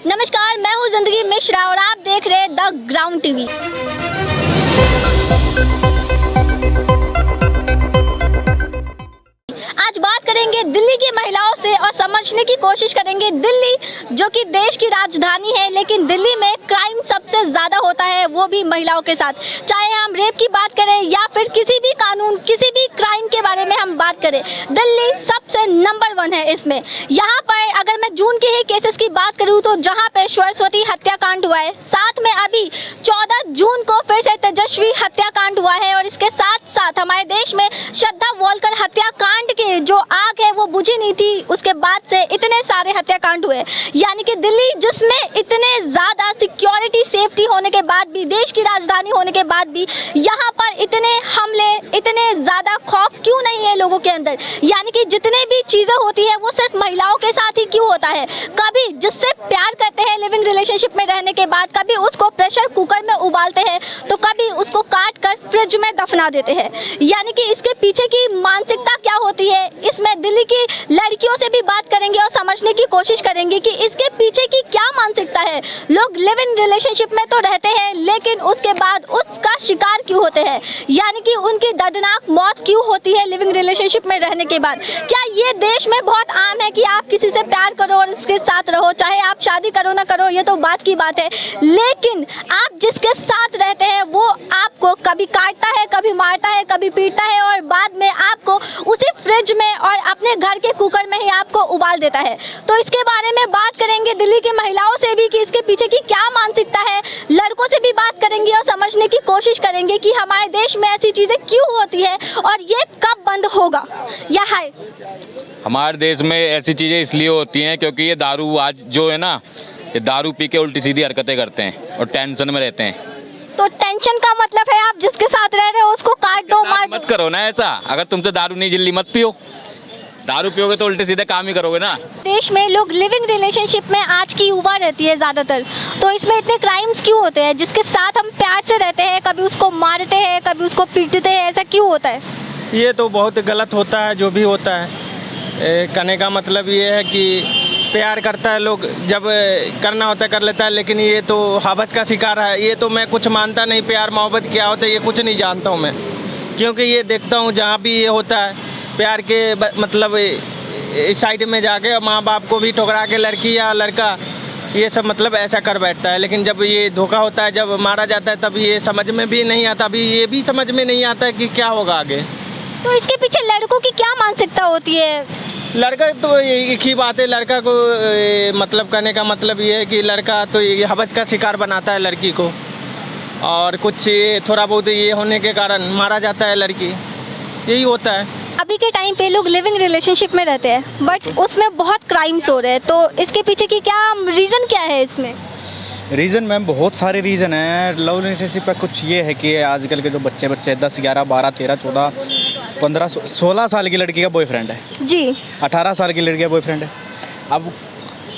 नमस्कार, मैं हूँ जिंदगी मिश्रा और आप देख रहे हैं द ग्राउंड टीवी। आज बात करेंगे दिल्ली की महिलाओं से और समझने की कोशिश करेंगे दिल्ली जो कि देश की राजधानी है, लेकिन दिल्ली में क्राइम सबसे ज़्यादा होता है, वो भी महिलाओं के साथ। चाहे हम रेप की बात करें या फिर किसी भी कानून, किसी भी क्राइम के बारे में हम बात करें, दिल्ली सबसे नंबर 1 है इसमें। यहाँ पर अगर मैं जून के ही केसेस की बात करूँ तो जहाँ पे सरस्वती हत्याकांड हुआ है, साथ में अभी 14 जून को फिर से तेजस्वी हत्याकांड हुआ है और इसके साथ साथ हमारे देश में श्रद्धा वोलकर हत्याकांड के जो आग है वो बुझी नहीं थी, उसके बाद से इतने सारे हत्याकांड हुए। यानी कि दिल्ली जिसमें इतने ज़्यादा सिक्योरिटी सेफ्टी होने के बाद भी, देश की राजधानी होने के बाद भी यहाँ पर इतने हमले, इतने ज़्यादा खौफ क्यों नहीं है लोगों के अंदर। यानी कि जितने भी चीज़ें होती है वो सिर्फ महिलाओं के साथ ही क्यों होता है। कभी जिससे प्यार करते हैं लिविंग रिलेशनशिप में रहने के बाद, कभी उसको प्रेशर कुकर में उबालते हैं तो कभी उसको काट कर फ्रिज में दफना देते हैं। यानी कि इसके पीछे की मानसिकता क्या होती है, इसमें दिल्ली की लड़कियों से भी बात करेंगे और समझने की कोशिश करेंगे कि इसके पीछे की क्या मानसिकता है। लोग लिव इन रिलेशनशिप में तो रहते हैं लेकिन उसके बाद उसका शिकार क्यों होते हैं, यानी कि उनकी दर्दनाक मौत क्यों होती है लिविंग रिलेशनशिप में रहने के बाद। क्या ये देश में बहुत आम है कि आप किसी से प्यार करो और उसके साथ रहो, चाहे आप शादी करो ना करो, ये तो बात की बात है, लेकिन आप जिसके साथ रहते हैं वो आपको कभी काटता है, कभी मारता है, कभी पीटता है और बाद में आपको उसी फ्रिज में और अपने घर के कुकर में ही आपको उबाल देता है। तो इसके बारे में बात करेंगे दिल्ली की महिलाओं से भी कि इसके पीछे की क्या मानसिकता है, लड़कों से भी बात करेंगे और समझने की कोशिश करेंगे कि हमारे देश में ऐसी चीज़ें क्यों होती है और ये कब बंद होगा या है। हमारे देश में ऐसी चीज़ें इसलिए होती हैं क्योंकि ये दारू आज जो है ना, ये दारू पी के उल्टी सीधी हरकतें करते हैं और टेंशन में रहते हैं। तो टेंशन का मतलब है आप जिसके साथ रह रहे हो उसको काट दो, मार दो। मत करो ना ऐसा। अगर तुमसे दारू नहीं जिल्ली मत पियो, दारू पियोगे तो उल्टे सीधे काम ही करोगे ना। देश में लोग लिविंग रिलेशनशिप में आज की युवा रहती है ज़्यादातर, तो इसमें इतने क्राइम्स क्यों होते हैं। जिसके साथ हम प्यार से रहते हैं कभी उसको मारते हैं, कभी उसको पीटते हैं, ऐसा क्यों होता है। ये तो बहुत गलत होता है जो भी होता है। कहने का मतलब ये है कि प्यार करता है लोग, जब करना होता है कर लेता है, लेकिन ये तो हवस का शिकार है। ये तो मैं कुछ मानता नहीं, प्यार मोहब्बत क्या होता है ये कुछ नहीं जानता हूँ मैं, क्योंकि ये देखता हूँ जहाँ भी ये होता है प्यार के मतलब इस साइड में जाके माँ बाप को भी ठुकरा के लड़की या लड़का ये सब मतलब ऐसा कर बैठता है। लेकिन जब ये धोखा होता है, जब मारा जाता है, तब ये समझ में भी नहीं आता। अभी ये भी समझ में नहीं आता है कि क्या होगा आगे। तो इसके पीछे लड़कों की क्या मानसिकता होती है। लड़का तो एक ही बात है, लड़का को मतलब कहने का मतलब ये है कि लड़का तो ये हवस का शिकार बनाता है लड़की को, और कुछ थोड़ा बहुत ये होने के कारण मारा जाता है लड़की, यही होता है। अभी के टाइम पे लोग लिविंग रिलेशनशिप में रहते हैं बट उसमें बहुत क्राइम्स हो रहे हैं, तो इसके पीछे की क्या रीज़न क्या है इसमें। रीज़न मैम बहुत सारे रीज़न हैं। लव रिलेशनशिप का कुछ ये है कि आजकल के जो बच्चे 10, 11, 12, 13, 14, 15, 16 साल की लड़की का बॉयफ्रेंड है जी, 18 साल की लड़की का बॉयफ्रेंड है। अब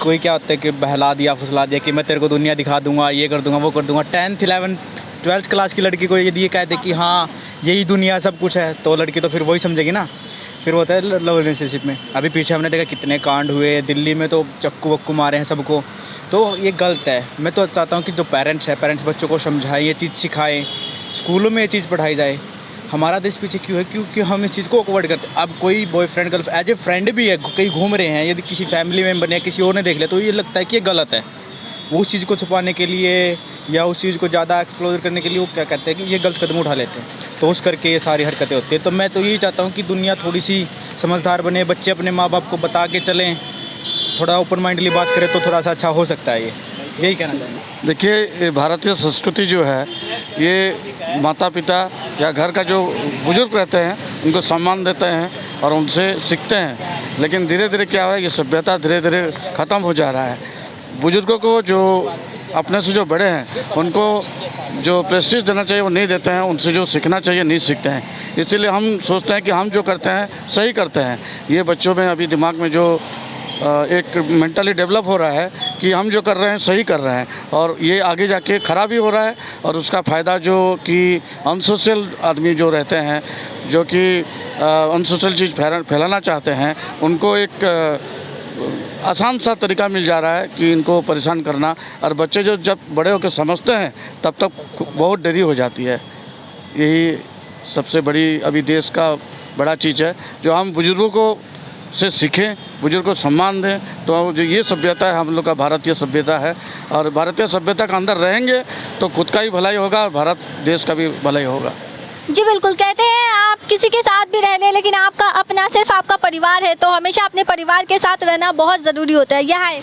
कोई क्या होता है कि बहला दिया, फुसला दिया कि मैं तेरे को दुनिया दिखा दूंगा, ये कर दूंगा, वो कर दूंगा। 10th, 11th, 12th क्लास की लड़की को यदि ये कह दे कि हाँ यही दुनिया सब कुछ है, तो लड़की तो फिर वही समझेगी ना। फिर होता है लव रिलेशनशिप में। अभी पीछे हमने देखा कितने कांड हुए, दिल्ली में तो चक्कू वक्कू मारे हैं सबको, तो ये गलत है। मैं तो चाहता हूँ कि जो पेरेंट्स हैं, पेरेंट्स बच्चों को समझाएं, ये चीज़ सिखाएं, स्कूलों में ये चीज़ पढ़ाई जाए। हमारा देश पीछे क्यों है, क्योंकि हम इस चीज़ को अवॉइड करते हैं। अब कोई boyfriend girlfriend as a friend भी है, कहीं घूम रहे हैं, यदि किसी फैमिली मेम्बर ने किसी और ने देख लिया तो ये लगता है कि ये गलत है। उस चीज़ को छुपाने के लिए या उस चीज़ को ज़्यादा एक्सप्लोर करने के लिए वो क्या कहते हैं कि ये गलत कदम उठा लेते हैं, तो उस करके ये सारी हरकतें होती हैं। तो मैं तो यही चाहता हूँ कि दुनिया थोड़ी सी समझदार बने, बच्चे अपने माँ बाप को बता के चलें, थोड़ा ओपन माइंडली बात करें तो थोड़ा सा अच्छा हो सकता है। यही कहना चाहेंगे। देखिए, भारतीय संस्कृति जो है ये माता पिता या घर का जो बुजुर्ग रहते हैं उनको सम्मान देते हैं और उनसे सीखते हैं। लेकिन धीरे धीरे क्या हो रहा है, ये सभ्यता धीरे धीरे ख़त्म हो जा रहा है। बुजुर्गों को जो अपने से जो बड़े हैं उनको जो प्रेस्टीज देना चाहिए वो नहीं देते हैं, उनसे जो सीखना चाहिए नहीं सीखते हैं। इसीलिए हम सोचते हैं कि हम जो करते हैं सही करते हैं। ये बच्चों में अभी दिमाग में जो एक मेंटली डेवलप हो रहा है कि हम जो कर रहे हैं सही कर रहे हैं, और ये आगे जाके खराब भी हो रहा है। और उसका फ़ायदा जो कि अनसोशल आदमी जो रहते हैं, जो कि अनसोशल चीज़ फैलाना चाहते हैं, उनको एक आसान सा तरीका मिल जा रहा है कि इनको परेशान करना, और बच्चे जो जब बड़े होकर समझते हैं तब तक बहुत देरी हो जाती है। यही सबसे बड़ी अभी देश का बड़ा चीज़ है जो हम बुजुर्गों को से सीखें, बुजुर्ग को सम्मान दें। तो जो ये सभ्यता है हम लोग का भारतीय सभ्यता है, और भारतीय सभ्यता का अंदर रहेंगे तो खुद का ही भलाई होगा और भारत देश का भी भलाई होगा। जी बिल्कुल, कहते हैं आप किसी के साथ भी रह लें लेकिन आपका अपना सिर्फ आपका परिवार है, तो हमेशा अपने परिवार के साथ रहना बहुत ज़रूरी होता है। यह है,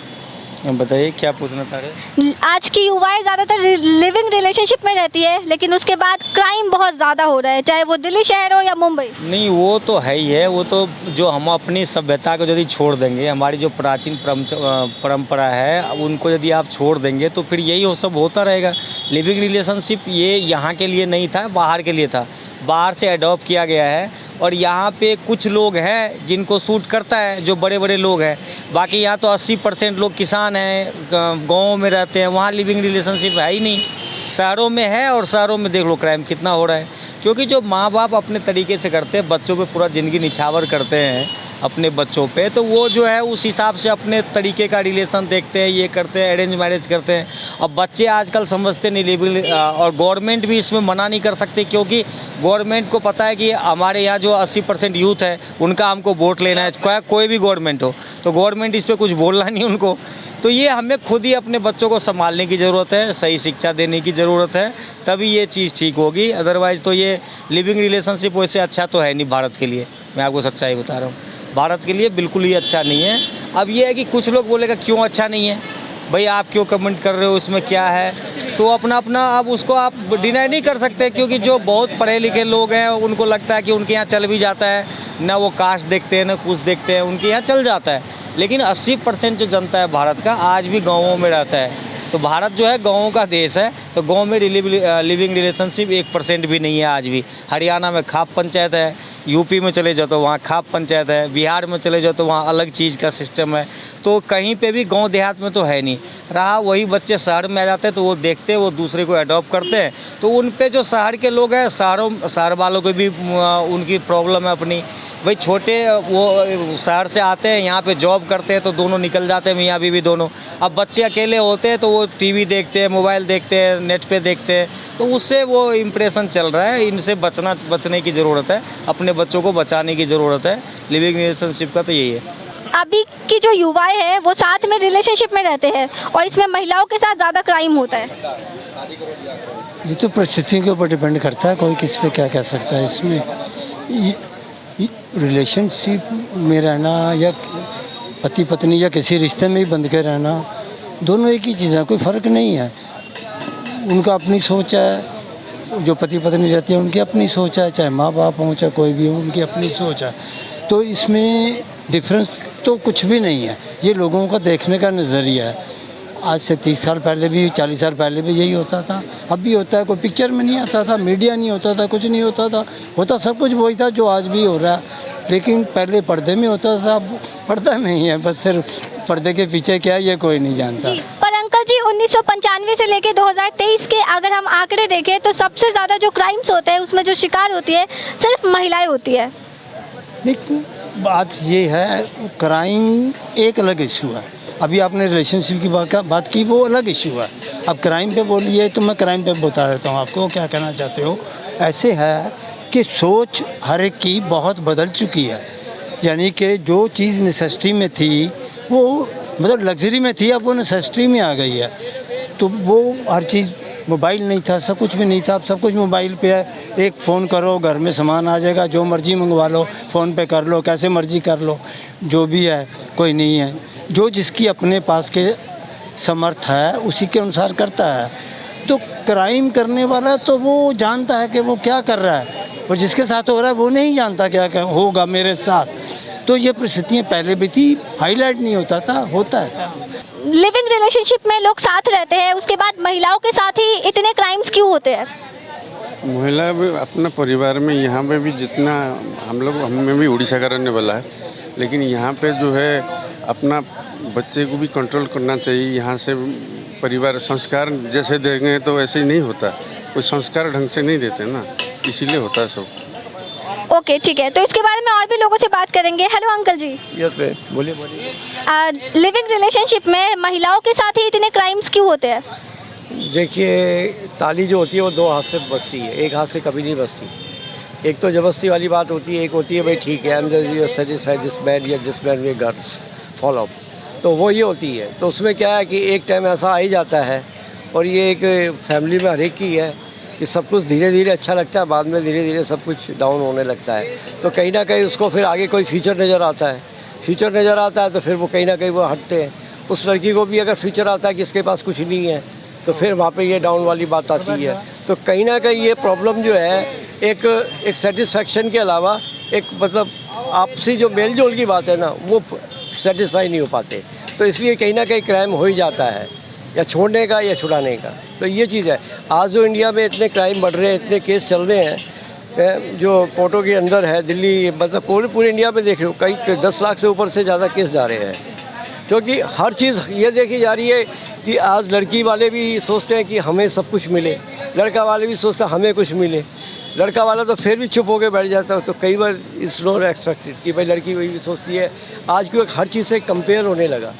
बताइए क्या पूछना चाह रहे? आज की युवाएं ज़्यादातर लिविंग रिलेशनशिप में रहती है, लेकिन उसके बाद क्राइम बहुत ज़्यादा हो रहा है, चाहे वो दिल्ली शहर हो या मुंबई। नहीं, वो तो है ही है। वो तो जो हम अपनी सभ्यता को यदि छोड़ देंगे, हमारी जो प्राचीन परंपरा है उनको यदि आप छोड़ देंगे तो फिर यही वो सब होता रहेगा। लिविंग रिलेशनशिप ये यहाँ के लिए नहीं था, बाहर के लिए था, बाहर से अडॉप्ट किया गया है। और यहाँ पे कुछ लोग हैं जिनको सूट करता है, जो बड़े बड़े लोग हैं। बाकी यहाँ तो 80% लोग किसान हैं, गाँव में रहते हैं, वहाँ लिविंग रिलेशनशिप है ही नहीं। शहरों में है, और शहरों में देख लो क्राइम कितना हो रहा है, क्योंकि जो माँ बाप अपने तरीके से करते हैं, बच्चों पे पूरा ज़िंदगी निछावर करते हैं अपने बच्चों पे, तो वो जो है उस हिसाब से अपने तरीके का रिलेशन देखते हैं, ये करते हैं, अरेंज मैरिज करते हैं। अब बच्चे आजकल समझते नहीं लिविंग, और गवर्नमेंट भी इसमें मना नहीं कर सकती, क्योंकि गवर्नमेंट को पता है कि हमारे यहाँ जो 80% यूथ है उनका हमको वोट लेना है, कोई भी गवर्नमेंट हो, तो गवर्नमेंट इस पर कुछ बोलना नहीं उनको। तो ये हमें खुद ही अपने बच्चों को संभालने की ज़रूरत है, सही शिक्षा देने की ज़रूरत है, तभी ये चीज़ ठीक होगी। अदरवाइज़ तो ये लिविंग रिलेशनशिप वैसे अच्छा तो है नहीं भारत के लिए, मैं आपको सच्चाई बता रहा हूँ, भारत के लिए बिल्कुल ही अच्छा नहीं है। अब ये है कि कुछ लोग बोलेगा क्यों अच्छा नहीं है भाई, आप क्यों कमेंट कर रहे हो, इसमें क्या है, तो अपना अपना अब उसको आप डिनाई नहीं कर सकते, क्योंकि जो बहुत पढ़े लिखे लोग हैं उनको लगता है कि उनके यहाँ चल भी जाता है, ना वो कास्ट देखते हैं ना कुछ देखते हैं, उनके यहाँ चल जाता है। लेकिन 80% जो जनता है भारत का आज भी गाँवों में रहता है। तो भारत जो है गाँवों का देश है, तो गाँव में लिविंग रिलेशनशिप 1% भी नहीं है आज भी। हरियाणा में खाप पंचायत है, यूपी में चले जाओ तो वहाँ खाप पंचायत है, बिहार में चले जाओ तो वहाँ अलग चीज़ का सिस्टम है। तो कहीं पे भी गांव देहात में तो है नहीं रहा। वही बच्चे शहर में आ जाते हैं तो वो देखते हैं, वो दूसरे को अडॉप्ट करते हैं, तो उन पे जो शहर के लोग हैं, शहर वालों को भी उनकी प्रॉब्लम है अपनी। भाई छोटे वो शहर से आते हैं, यहाँ पे जॉब करते हैं, तो दोनों निकल जाते हैं, मियाँ बीवी दोनों। अब बच्चे अकेले होते हैं तो वो टीवी देखते हैं, मोबाइल देखते हैं, नेट पे देखते हैं, तो उससे वो इम्प्रेशन चल रहा है। इनसे बचने की ज़रूरत है, अपने बच्चों को बचाने की ज़रूरत है। लिविंग रिलेशनशिप का तो यही है। अभी की जो युवाएं हैं वो साथ में रिलेशनशिप में रहते हैं, और इसमें महिलाओं के साथ ज़्यादा क्राइम होता है। ये तो परिस्थितियों के ऊपर डिपेंड करता है, कोई किस पे क्या कह सकता है। इसमें रिलेशनशिप में रहना या पति पत्नी या किसी रिश्ते में ही बंध के रहना, दोनों एक ही चीज़ है, कोई फ़र्क नहीं है। उनका अपनी सोच है, जो पति पत्नी रहती है उनकी अपनी सोच है, चाहे माँ बाप हों चाहे कोई भी हो, उनकी अपनी सोच है। तो इसमें डिफरेंस तो कुछ भी नहीं है, ये लोगों का देखने का नज़रिया है। आज से 30 साल पहले भी 40 साल पहले भी यही होता था, अब भी होता है। कोई पिक्चर में नहीं आता था, मीडिया नहीं होता था, कुछ नहीं होता सब कुछ वही था जो आज भी हो रहा है। लेकिन पहले पर्दे में होता था, अब पर्दा नहीं है, बस सिर्फ पर्दे के पीछे क्या है ये कोई नहीं जानता। पर अंकल जी 1995 से लेकर 2023 के अगर हम आंकड़े देखें तो सबसे ज़्यादा जो क्राइम्स होते हैं उसमें जो शिकार होती है सिर्फ महिलाएं होती है। लेकिन बात ये है, क्राइम एक अलग इशू है। अभी आपने रिलेशनशिप की बात की, वो अलग इशू है। अब क्राइम पे बोलिए तो मैं क्राइम पे बता देता हूँ आपको क्या कहना चाहते हो। ऐसे है कि सोच हर एक की बहुत बदल चुकी है, यानी कि जो चीज़ नेसेसिटी में थी वो मतलब लग्जरी में थी, अब वो नेसेसिटी में आ गई है। तो वो हर चीज़, मोबाइल नहीं था, सब कुछ भी नहीं था, अब सब कुछ मोबाइल पे है। एक फ़ोन करो घर में सामान आ जाएगा, जो मर्ज़ी मंगवा लो, फ़ोन पे कर लो, कैसे मर्ज़ी कर लो, जो भी है कोई नहीं है। जो जिसकी अपने पास के समर्थ है उसी के अनुसार करता है। तो क्राइम करने वाला तो वो जानता है कि वो क्या कर रहा है, और जिसके साथ हो रहा है वो नहीं जानता क्या होगा मेरे साथ। तो ये परिस्थितियाँ पहले भी थी, हाईलाइट नहीं होता था, होता है। लिविंग रिलेशनशिप में लोग साथ रहते हैं, उसके बाद महिलाओं के साथ ही इतने क्राइम्स क्यों होते हैं? महिला भी अपना परिवार में, यहाँ पे भी जितना हमें भी उड़ीसा का रहने वाला है, लेकिन यहाँ पे जो है अपना बच्चे को भी कंट्रोल करना चाहिए। यहाँ से परिवार संस्कार जैसे देंगे तो ऐसे ही नहीं होता, कोई संस्कार ढंग से नहीं देते ना, इसीलिए होता है सब। ओके ठीक है, तो इसके बारे में में और भी लोगों से बात करेंगे। हेलो अंकल जी। यस मैम, बोलिए बोलिए। लिविंग रिलेशनशिप में महिलाओं के साथ ही इतने क्राइम्स क्यों होते हैं? देखिए, ताली जो होती है वो दो हाथ से बजती है, एक हाथ से कभी नहीं बजती। एक तो जबरदस्ती वाली बात होती है, एक होती है भाई ठीक है, I am just satisfied this man या this man way girls follow, तो वो ये होती है। तो उसमें क्या है कि एक टाइम ऐसा आ ही जाता है, और ये एक फैमिली में हर एक की है कि सब कुछ धीरे धीरे अच्छा लगता है, बाद में धीरे धीरे सब कुछ डाउन होने लगता है। तो कहीं ना कहीं उसको फिर आगे कोई फ्यूचर नज़र आता है, फ्यूचर नज़र आता है तो फिर वो कहीं ना कहीं वो हटते हैं। उस लड़की को भी अगर फ्यूचर आता है कि इसके पास कुछ नहीं है, तो फिर वहाँ पे ये डाउन वाली बात आती है। तो कहीं ना कहीं ये प्रॉब्लम जो है एक सेटिस्फेक्शन के अलावा एक मतलब आपसी जो मेल जोल की बात है ना, वो सेटिस्फाई नहीं हो पाते। तो इसलिए कहीं ना कहीं क्राइम हो ही जाता है, या छोड़ने का या छुड़ाने का। तो ये चीज़ है। आज जो इंडिया में इतने क्राइम बढ़ रहे हैं, इतने केस चल रहे हैं जो कोर्टों के अंदर है, दिल्ली मतलब पूरे इंडिया में देख रहे हो, कई 10 लाख से ऊपर से ज़्यादा केस जा रहे हैं। क्योंकि हर चीज़ ये देखी जा रही है कि आज लड़की वाले भी सोचते हैं कि हमें सब कुछ मिले, लड़का वाले भी सोचते हैं हमें कुछ मिले। लड़का वाला तो फिर भी चुप होकर बैठ जाता है। तो कई बार इट्स नॉट एक्सपेक्टेड कि भाई लड़की वही भी सोचती है। आज क्योंकि हर चीज़ से कंपेयर होने लगा,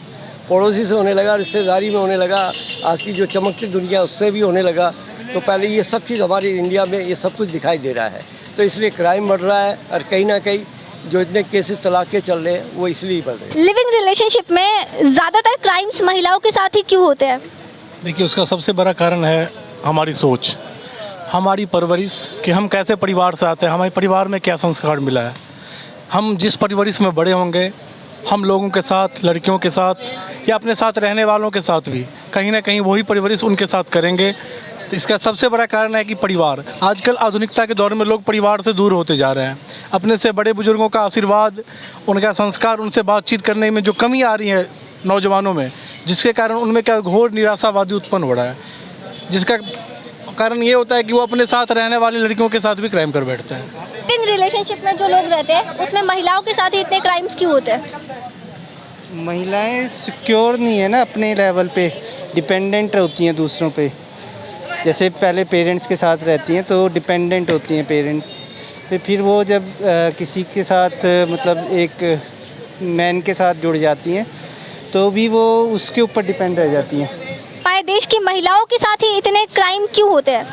पड़ोसी से होने लगा, रिश्तेदारी में होने लगा, आज की जो चमकती दुनिया उससे भी होने लगा। तो पहले ये सब चीज़ हमारी इंडिया में ये सब कुछ दिखाई दे रहा है। तो इसलिए क्राइम बढ़ रहा है, और कहीं ना कहीं जो इतने केसेस तलाक के चल रहे हैं वो इसलिए बढ़ रहे हैं। लिविंग रिलेशनशिप में ज़्यादातर क्राइम्स महिलाओं के साथ ही क्यों होते हैं? देखिए, उसका सबसे बड़ा कारण है हमारी सोच, हमारी परवरिश, कि हम कैसे परिवार से आते हैं, हमारे परिवार में क्या संस्कार मिला है। हम जिस परवरिश में बड़े होंगे, हम लोगों के साथ, लड़कियों के साथ या अपने साथ रहने वालों के साथ भी कहीं ना कहीं वही परवरिश उनके साथ करेंगे। तो इसका सबसे बड़ा कारण है कि परिवार, आजकल आधुनिकता के दौर में लोग परिवार से दूर होते जा रहे हैं। अपने से बड़े बुजुर्गों का आशीर्वाद, उनका संस्कार, उनसे बातचीत करने में जो कमी आ रही है नौजवानों में, जिसके कारण उनमें क्या घोर निराशावादी उत्पन्न हो रहा है, जिसका कारण ये होता है कि वो अपने साथ रहने वाली लड़कियों के साथ भी क्राइम कर बैठते हैं। लिविंग रिलेशनशिप में जो लोग रहते हैं उसमें महिलाओं के साथ ही इतने क्राइम्स क्यों होते हैं? महिलाएं सिक्योर नहीं है ना, अपने लेवल पे डिपेंडेंट होती हैं दूसरों पे। जैसे पहले पेरेंट्स के साथ रहती हैं तो डिपेंडेंट होती हैं पेरेंट्स पे, फिर वो जब किसी के साथ मतलब एक मैन के साथ जुड़ जाती हैं तो भी वो उसके ऊपर डिपेंड रह जाती हैं। हमारे देश की महिलाओं के साथ ही इतने क्राइम क्यों होते हैं?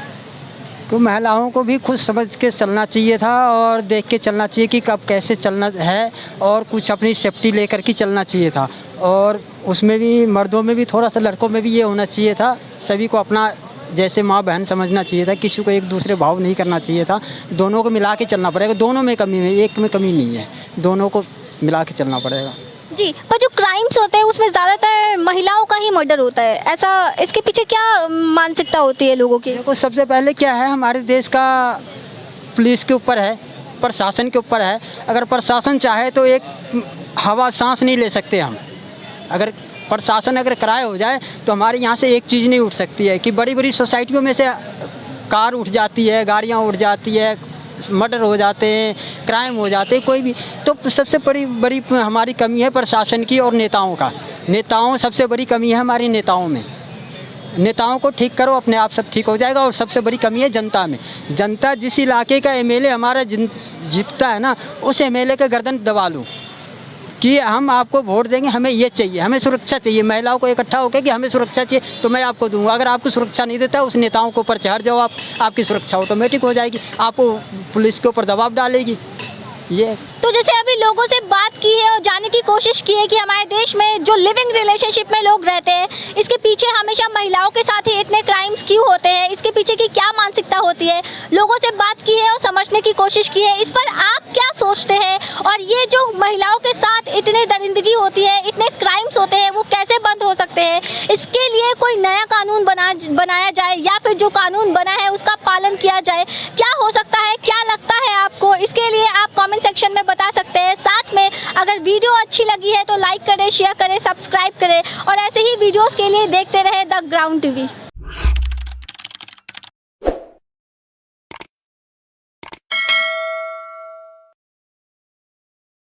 तो महिलाओं को भी खुद समझ के चलना चाहिए था, और देख के चलना चाहिए कि कब कैसे चलना है, और कुछ अपनी सेफ्टी लेकर के चलना चाहिए था। और उसमें भी मर्दों में भी थोड़ा सा, लड़कों में भी ये होना चाहिए था, सभी को अपना जैसे माँ बहन समझना चाहिए था, किसी को एक दूसरे भाव नहीं करना चाहिए था। दोनों को मिला के चलना पड़ेगा, दोनों में कमी है, एक में कमी नहीं है, दोनों को मिला के चलना पड़ेगा। जी, पर जो क्राइम्स होते हैं उसमें ज़्यादातर महिलाओं का ही मर्डर होता है, ऐसा इसके पीछे क्या मानसिकता होती है लोगों की? देखो, सबसे पहले क्या है, हमारे देश का पुलिस के ऊपर है, प्रशासन के ऊपर है। अगर प्रशासन चाहे तो एक हवा सांस नहीं ले सकते हम। अगर प्रशासन अगर कराए हो जाए तो हमारे यहाँ से एक चीज़ नहीं उठ सकती है कि बड़ी बड़ी सोसाइटियों में से कार उठ जाती है, गाड़ियाँ उठ जाती है, मर्डर हो जाते हैं, क्राइम हो जाते हैं, कोई भी। तो सबसे बड़ी हमारी कमी है प्रशासन की और नेताओं का। नेताओं सबसे बड़ी कमी है हमारी नेताओं में। नेताओं को ठीक करो, अपने आप सब ठीक हो जाएगा। और सबसे बड़ी कमी है जनता में। जनता जिस इलाके का एमएलए हमारा जीतता है ना, उस एमएलए का गर्दन दबा लूँ कि हम आपको वोट देंगे, हमें ये चाहिए, हमें सुरक्षा चाहिए। महिलाओं को इकट्ठा होकर कि हमें सुरक्षा चाहिए तो मैं आपको दूंगा। अगर आपको सुरक्षा नहीं देता, उस नेताओं के ऊपर चढ़ जाओ, आपकी सुरक्षा ऑटोमेटिक हो जाएगी, आपको पुलिस के ऊपर दबाव डालेगी। ये तो जैसे अभी लोगों से बात की है और जानने की कोशिश की है कि हमारे देश में जो लिविंग रिलेशनशिप में लोग रहते हैं, इसके पीछे हमेशा महिलाओं के साथ ही इतने क्राइम्स क्यों होते हैं, इसके पीछे की क्या मानसिकता होती है, लोगों से बात की है और समझने की कोशिश की है। इस पर आप क्या सोचते हैं? और ये जो महिलाओं के साथ इतनी दरिंदगी होती है, इतने क्राइम्स होते हैं, वो कैसे बंद हो सकते हैं? इसके लिए कोई नया कानून बनाया जाए, या फिर जो कानून बना है उसका पालन किया जाए? क्या हो सकता है, क्या लगता है आपको? इसके लिए आप कमेंट सेक्शन में बता सकते हैं। साथ में अगर वीडियो अच्छी लगी है तो लाइक करें, शेयर करें, सब्सक्राइब करें, और ऐसे ही वीडियोस के लिए देखते रहे द ग्राउंड टीवी।